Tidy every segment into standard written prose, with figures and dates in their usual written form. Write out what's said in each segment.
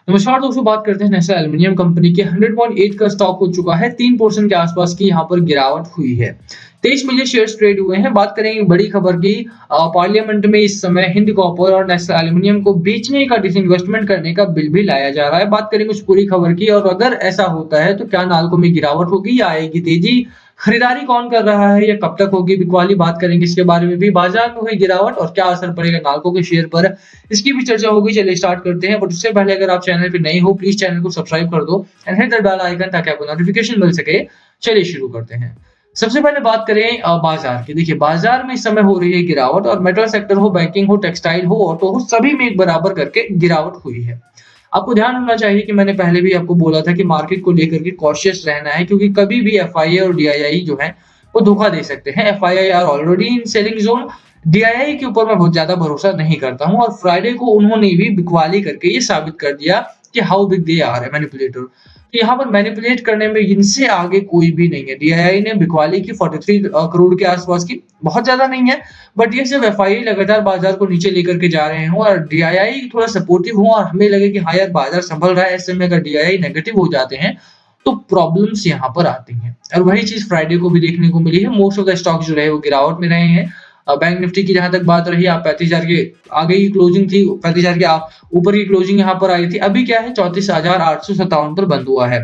नमस्कार दोस्तों, बात करते हैं नेस्ले एल्युमिनियम कंपनी के 100.8 का स्टॉक हो चुका है, 3% के आसपास की यहाँ पर गिरावट हुई है। 23 मिलियन शेयर्स ट्रेड हुए हैं। बात करेंगे बड़ी खबर की। पार्लियामेंट में इस समय हिंद कॉपर और नेस्ले एल्युमिनियम को बेचने का, डिसइन्वेस्टमेंट करने का बिल भी लाया जा रहा है। बात करेंगे उस पूरी खबर की, और अगर ऐसा होता है तो क्या नाल्को में गिरावट होगी या आएगी तेजी? खरीदारी कौन कर रहा है या कब तक होगी बिकवाली? बात करेंगे इसके बारे में भी। बाजार में हुई गिरावट और क्या असर पड़ेगा नाल्को के शेयर पर, इसकी भी चर्चा होगी। चलिए स्टार्ट करते हैं, बट उससे पहले अगर आप चैनल पे नए हो प्लीज चैनल को सब्सक्राइब कर दो and hit the bell icon ताकि आपको नोटिफिकेशन मिल सके। चलिए शुरू करते हैं। सबसे पहले बात करें बाजार की। देखिए, बाजार में इस समय हो रही है गिरावट, और मेटल सेक्टर हो, बैंकिंग हो, टेक्सटाइल हो, ऑटो हो, सभी में एक बराबर करके गिरावट हुई है। आपको ध्यान रखना चाहिए कि मैंने पहले भी आपको बोला था कि मार्केट को लेकर के कॉशियस रहना है, क्योंकि कभी भी एफआईए और डीआईआई जो है वो धोखा दे सकते हैं। FII are already in selling zone. DII के ऊपर मैं बहुत ज्यादा भरोसा नहीं करता हूं, और फ्राइडे को उन्होंने भी बिकवाली करके ये साबित कर दिया कि हाउ बिग दे आर है मैनिपुलेटर। तो यहाँ पर मैनिपुलेट करने में इनसे आगे कोई भी नहीं है। डीआईआई ने बिकवाली की 43 करोड़ के आसपास की, बहुत ज्यादा नहीं है, बट ये सिर्फ एफआईआई लगातार बाजार को नीचे लेकर के जा रहे हो और डीआईआई थोड़ा सपोर्टिव हो, और हमें लगे कि हाँ यार बाजार संभल रहा है। ऐसे में अगर डीआईआई नेगेटिव हो जाते हैं तो प्रॉब्लम्स यहाँ पर आती हैं, और वही चीज फ्राइडे को भी देखने को मिली है। मोस्ट ऑफ द स्टॉक जो रहे वो गिरावट में रहे हैं। बैंक निफ्टी की जहां तक बात रही, आप 35,000 के आगे की क्लोजिंग थी, 35,000 के ऊपर की क्लोजिंग यहाँ पर आई थी। अभी क्या है, 34,857 पर बंद हुआ है।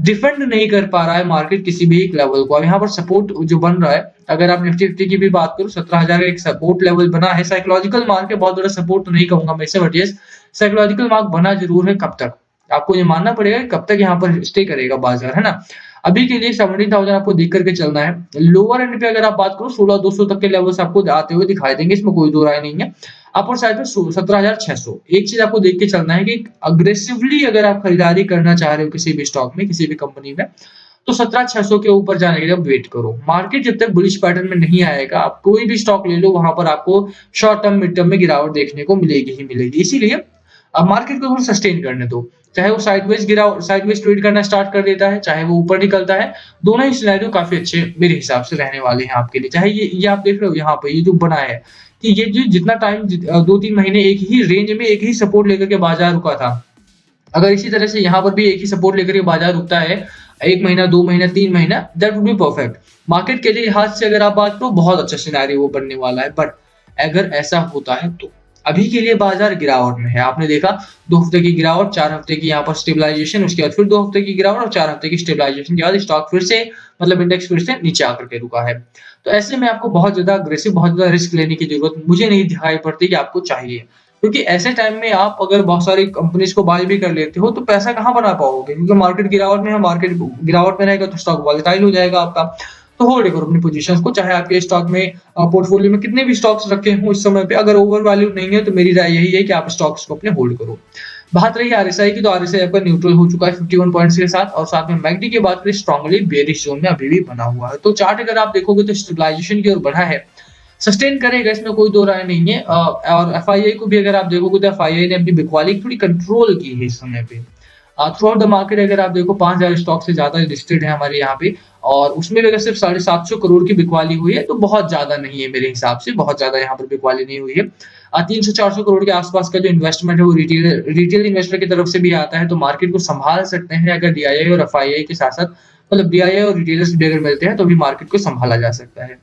डिफेंड नहीं कर पा रहा है मार्केट किसी भी एक लेवल को। अब यहाँ पर सपोर्ट जो बन रहा है, अगर आप निफ्टी फिफ्टी की भी बात करो, 17,000 का एक सपोर्ट लेवल बना है। साइकोलॉजिकल मार्क है, बहुत बड़ा सपोर्ट तो नहीं कहूंगा मैं इसे, बट यस साइकोलॉजिकल मार्क बना जरूर है। कब तक आपको ये मानना पड़ेगा, कब तक यहाँ पर स्टे करेगा बाजार, है ना। अभी के लिए 17,000 आपको देख करके चलना है। लोअर एंड पे अगर आप बात करो, 16,200 तक के लेवल्स आपको आते हुए दिखाई देंगे, इसमें कोई दो राय नहीं है। अपर साइड पे 17,600। एक चीज आपको देख के चलना है कि अग्रेसिवली अगर आप खरीदारी करना चाह रहे हो किसी भी स्टॉक में, किसी भी कंपनी में, तो 17,600 के ऊपर जाने के लिए वेट करो। मार्केट जब तक बुलिश पैटर्न में नहीं आएगा, आप कोई भी स्टॉक ले लो, वहां पर आपको शॉर्ट टर्म, मिड टर्म में गिरावट देखने को मिलेगी ही मिलेगी। इसीलिए अब मार्केट को थोड़ा सस्टेन करने दो। चाहे वो साइडवेज ट्रेड करना स्टार्ट कर देता है, चाहे वो ऊपर निकलता है, दोनों ही सिनेरियो काफी अच्छे मेरे हिसाब से रहने वाले हैं आपके लिए। चाहे ये आप देख रहे हो यहाँ पे ये जो बना है कि ये जो जितना टाइम 2-3 महीने एक ही रेंज में एक ही सपोर्ट लेकर के बाजार रुका था, अगर इसी तरह से यहाँ पर भी एक ही सपोर्ट लेकर के बाजार रुकता है 1 महीना, 2 महीना, 3 महीना, that would be perfect. Market के लिहाज से अगर आप बात करो, बहुत अच्छा सिनेरियो वो बनने वाला है। बट अगर ऐसा होता है तो अभी के लिए बाजार गिरावट में है। आपने देखा 2 हफ्ते की गिरावट, 4 हफ्ते की यहाँ पर स्टेबलाइजेशन, उसके बाद फिर 2 हफ्ते की गिरावट और 4 हफ्ते की स्टेबलाइजेशन के बाद स्टॉक फिर से, मतलब इंडेक्स फिर से नीचे आकर के रुका है। तो ऐसे में आपको बहुत ज्यादा अग्रेसिव, बहुत ज्यादा रिस्क लेने की जरूरत मुझे नहीं दिखाई पड़ती कि आपको चाहिए, क्योंकि ऐसे टाइम में आप अगर बहुत सारी कंपनीज को बाय भी कर लेते हो तो पैसा कहाँ बना पाओगे, क्योंकि मार्केट गिरावट में है। मार्केट गिरावट में रहेगा तो स्टॉक वॉलेटाइल हो जाएगा आपका। तो होल्ड करो अपनी पोजीशंस को, चाहे आपके स्टॉक में पोर्टफोलियो में कितने भी स्टॉक्स रखे हों इस समय पे। अगर ओवर वैल्यू नहीं है तो मेरी राय यही है कि आप स्टॉक्स को अपने होल्ड करो। बात रही आरएसआई की, तो आरएसआई आपका न्यूट्रल हो चुका है 51 पॉइंट्स के साथ, और साथ में मैकडी की बात करें, स्ट्रांगली बेरिश जोन में अभी भी बना हुआ है। तो चार्ट अगर आप देखोगे तो स्टेबलाइजेशन की ओर बढ़ा है, सस्टेन करेगा, इसमें कोई दो राय नहीं है। और एफआईआई को भी अगर आप देखोगे तो एफआईआई ने अपनी बिकवाली थोड़ी कंट्रोल की है इस समय पे। थ्रू आउट द मार्केट अगर आप देखो 5,000 स्टॉक से ज्यादा लिस्टेड है हमारे यहाँ पे, और उसमें भी अगर सिर्फ 750 करोड़ की बिकवाली हुई है तो बहुत ज्यादा नहीं है मेरे हिसाब से, बहुत ज्यादा यहाँ पर बिकवाली नहीं हुई है। 300-400 करोड़ के आसपास का जो इन्वेस्टमेंट है वो रिटेल इन्वेस्टर की तरफ से भी आता है, तो मार्केट को संभाल सकते हैं अगर डीआईआई और एफआईआई के साथ साथ, मतलब डीआईआई और रिटेलर्स भी अगर मिलते हैं तो भी मार्केट को संभाला जा सकता है।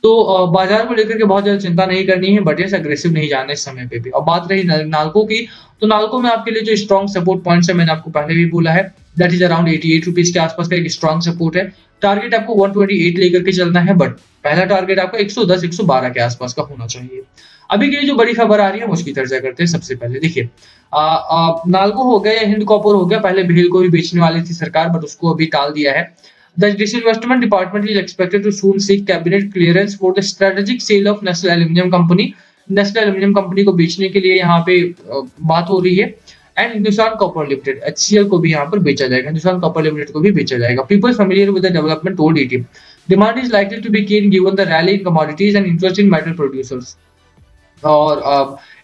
तो बाजार को लेकर के बहुत ज्यादा चिंता नहीं करनी है, बट ये अग्रेसिव नहीं जाना इस समय पे भी। और बात रही नाल्को की, तो नाल्को में आपके लिए जो स्ट्रॉन्ग सपोर्ट पॉइंट्स है, मैंने आपको पहले भी बोला है, दैट इज अराउंड 88 रुपीज के आसपास का एक स्ट्रॉन्ग सपोर्ट है। टारगेट आपको 128 लेकर के चलना है, बट पहला टारगेट आपका 110-112 के आसपास का होना चाहिए। अभी की जो बड़ी खबर आ रही है उसकी चर्चा करते हैं। सबसे पहले देखिए, नाल्को हो गया या हिंद कॉपर हो गया, पहले भेल को भी बेचने वाली थी सरकार, बट उसको अभी टाल दिया है। The disinvestment department is expected to soon seek cabinet clearance for the strategic sale of Nestle Aluminium Company. Nestle Aluminium Company को बेचने के लिए यहाँ पे बात हो रही है। And Hindustan copper limited HCL को भी यहाँ पर बेचा जाएगा, हिंदुस्तान कॉपर लिमिटेड को भी बेचा जाएगा। People familiar with the development told ET demand is likely to be keen given the rally in commodities and interest in metal producers. और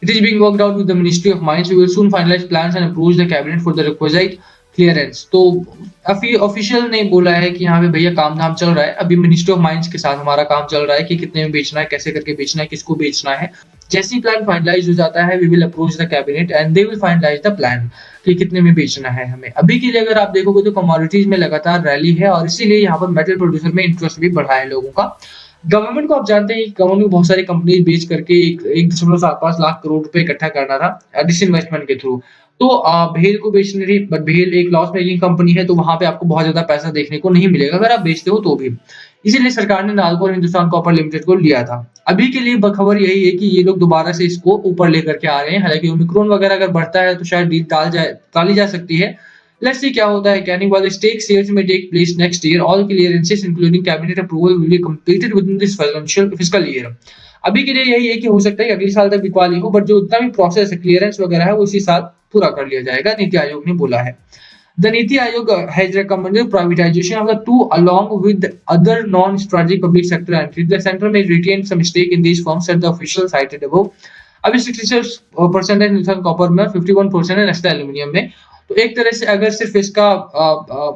it is being worked out with the Ministry of Mines. We will soon finalize plans and approach the cabinet for the requisite clearance. तो official ने बोला है कि यहाँ पे भैया काम धाम चल रहा है, अभी मिनिस्ट्री ऑफ माइंस के साथ हमारा काम चल रहा है कि कितने में बेचना है, कैसे करके बेचना है, किसको बेचना है। जैसे ही प्लान फाइनलाइज हो जाता है, we will approach the cabinet and they will finalise the plan कि कितने में बेचना है हमें। अभी के लिए अगर आप देखोगे तो कमोडिटीज में लगातार रैली है और इसीलिए यहाँ पर मेटल प्रोड्यूसर में इंटरेस्ट भी बढ़ा है लोगों का। गवर्नमेंट को आप जानते हैं कि गवर्नमेंट को बहुत सारी कंपनी बेच करके 1.75 लाख करोड़ रुपए इकट्ठा करना था डिसइन्वेस्टमेंट के थ्रू। तो भेल को बेचने थी, बट भेल एक लॉस मेकिंग कंपनी है, तो वहां पे आपको बहुत ज्यादा पैसा देखने को नहीं मिलेगा अगर आप बेचते हो तो भी। इसीलिए सरकार ने नाल्को और हिंदुस्तान कॉपर लिमिटेड को लिया था। अभी के लिए खबर यही है कि ये लोग दोबारा से इसको ऊपर लेकर के आ रहे हैं। हालांकि ओमिक्रॉन वगैरह अगर बढ़ता है तो शायद डील टाली जा सकती है। लेट्स सी क्या होता है। कैनिंग वाले स्टेक सेल्स में take place next year. All clearances including cabinet approval will be completed within this financial fiscal year. अभी के लिए यही है कि हो सकता है कि अगले साल तक बिकवाली हो, बट जो उतना भी प्रोसेस है, क्लियरेंस वगैरह है, वो इसी साल पूरा कर लिया जाएगा, नीति आयोग ने बोला है। The Niti Aayog has recommended privatization of the two along with other non-strategic public sector entities. The center may retain some stake in these firms, said the official cited above. अभी 66% है हिंदुस्तान कॉपर में, 51% है Nestle aluminium में। तो एक तरह से अगर सिर्फ इसका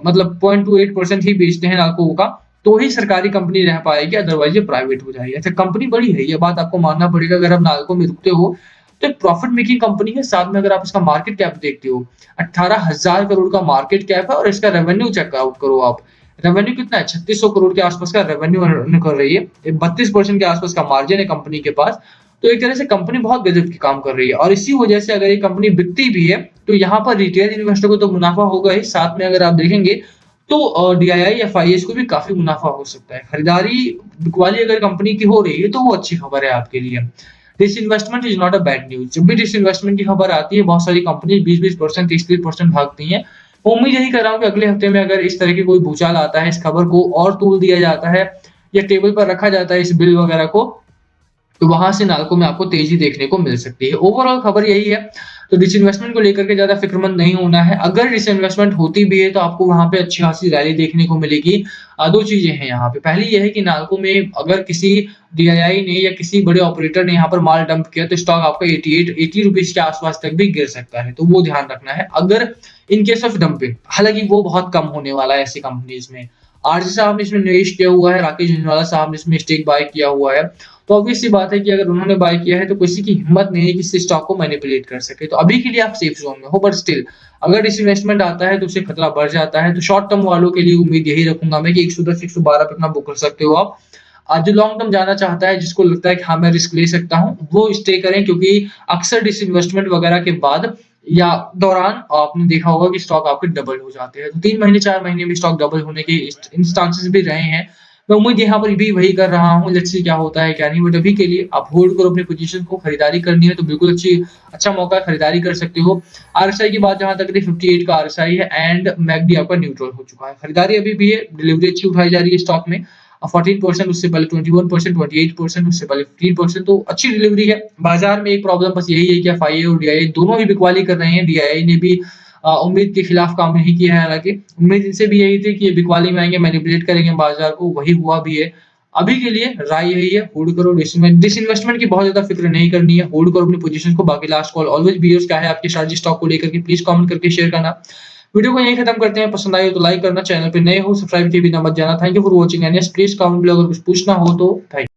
मतलब 0.28% ही बेचते हैं नाल्को का, तो ही सरकारी कंपनी रह पाएगी, अदरवाइज ये प्राइवेट हो जाएगी। अच्छा, कंपनी बड़ी है, ये बात आपको मानना पड़ेगा। अगर आप नाल्को में रुकते हो तो एक प्रॉफिट मेकिंग कंपनी है। साथ में अगर आप इसका मार्केट कैप देखते हो, 18,000 करोड़ का मार्केट कैप है और इसका रेवेन्यू चेकआउट करो आप। रेवेन्यू कितना है? 3600 करोड़ के आसपास का रेवेन्यू अर्न कर रही है। 32% के आसपास का मार्जिन है कंपनी के पास। तो एक तरह से कंपनी बहुत गजब की काम कर रही है और इसी वजह से अगर ये कंपनी बिकती भी है तो यहाँ पर रिटेल इन्वेस्टर को तो मुनाफा होगा ही, साथ में अगर आप देखेंगे तो डीआईआई एफआईएस को भी काफी मुनाफा हो सकता है। खरीदारी बिकवाली अगर कंपनी की हो रही है तो वो अच्छी खबर है आपके लिए। Disinvestment is not a bad news. जब भी डिसइन्वेस्टमेंट की खबर आती है, बहुत सारी कंपनी 20-20%, 30-30% भागती हैं। उम्मीद यही कर रहा हूँ कि अगले हफ्ते में अगर इस तरह की कोई भूचाल आता है, इस खबर को और तूल दिया जाता है या टेबल पर रखा जाता है इस बिल वगैरह को, तो वहां से नाल्को में आपको तेजी देखने को मिल सकती है। ओवरऑल खबर यही है। तो डिसइन्वेस्टमेंट को लेकर के ज्यादा फिक्रमंद नहीं होना है। अगर डिसइन्वेस्टमेंट होती भी है तो आपको वहां पे अच्छी खासी रैली देखने को मिलेगी। दो चीजें हैं यहाँ पे। पहली यह है कि नाल्को में अगर किसी डीआईआई ने या किसी बड़े ऑपरेटर ने यहाँ पर माल डंप किया तो स्टॉक आपका 80 रुपीज के आसपास तक भी गिर सकता है, तो वो ध्यान रखना है अगर इन केस ऑफ डंपिंग। हालांकि वो बहुत कम होने वाला है ऐसी कंपनीज में। आरजी साहब ने इसमें निवेश किया हुआ है, राकेश झुंझुनवाला साहब ने इसमें स्टेक बाय किया हुआ है। तो ऑब्वियस सी बात है कि अगर उन्होंने बाय किया है तो किसी की हिम्मत नहीं है कि इस स्टॉक को मैनिपुलेट कर सके। तो अभी के लिए आप सेफ जोन में हो, बट स्टिल अगर डिसइन्वेस्टमेंट आता है तो उससे खतरा बढ़ जाता है। तो शॉर्ट टर्म वालों के लिए उम्मीद यही रखूंगा मैं कि 110 112 पे अपना बुक कर सकते हो आप। आज जो लॉन्ग टर्म जाना चाहता है, जिसको लगता है कि हाँ मैं रिस्क ले सकता हूँ, वो स्टे करें, क्योंकि अक्सर डिसइन्वेस्टमेंट वगैरह के बाद या दौरान आपने देखा होगा कि स्टॉक आपके डबल हो जाते हैं। तो 3 महीने 4 महीने में स्टॉक डबल होने के इंस्टांसेस भी रहे हैं। मैं उम्मीद यहाँ पर भी वही कर रहा हूँ। लेट्स सी क्या होता है क्या नहीं, बट अभी के लिए आप होल्ड करो अपनी पोजीशन को। खरीदारी करनी है तो बिल्कुल अच्छा मौका है, खरीदारी कर सकते हो। आरएसआई की बात जहां तक थी, 58 का आरएसआई है एंड मैकडी आपका न्यूट्रल हो चुका है। खरीदारी अभी भी है, डिलीवरी अच्छी उठाई जा रही है स्टॉक में। 14%, उससे पहले 21%, 28%, उससे पहले 15%, तो अच्छी डिलीवरी है। बाजार में एक प्रॉब्लम बस यही है कि एफआईए और डीआईआई दोनों ही बिकवाली कर रहे हैं। डीआईआई ने भी उम्मीद के खिलाफ काम नहीं किया है। हालांकि उम्मीद इनसे भी यही थी कि ये बिकवाली में आएंगे, मैनिपुलेट करेंगे बाजार को, वही हुआ भी है। अभी के लिए राय यही है, होल्ड करो। डिसइन्वेस्टमेंट की बहुत ज्यादा फिक्र नहीं करनी है, होल्ड करो अपनी पोजीशन को। बाकी लास्ट कॉल ऑलवेज बीयर्स क्या है आपकी स्ट्रैटेजी स्टॉक को लेकर के, प्लीज कमेंट करके शेयर करना। वीडियो को यहीं खत्म करते हैं। पसंद आई हो तो लाइक करना, चैनल पे नए हो सब्सक्राइब किए बिना मत जाना। Thank you for watching and yes please comment below अगर कुछ पूछना हो तो। थैंक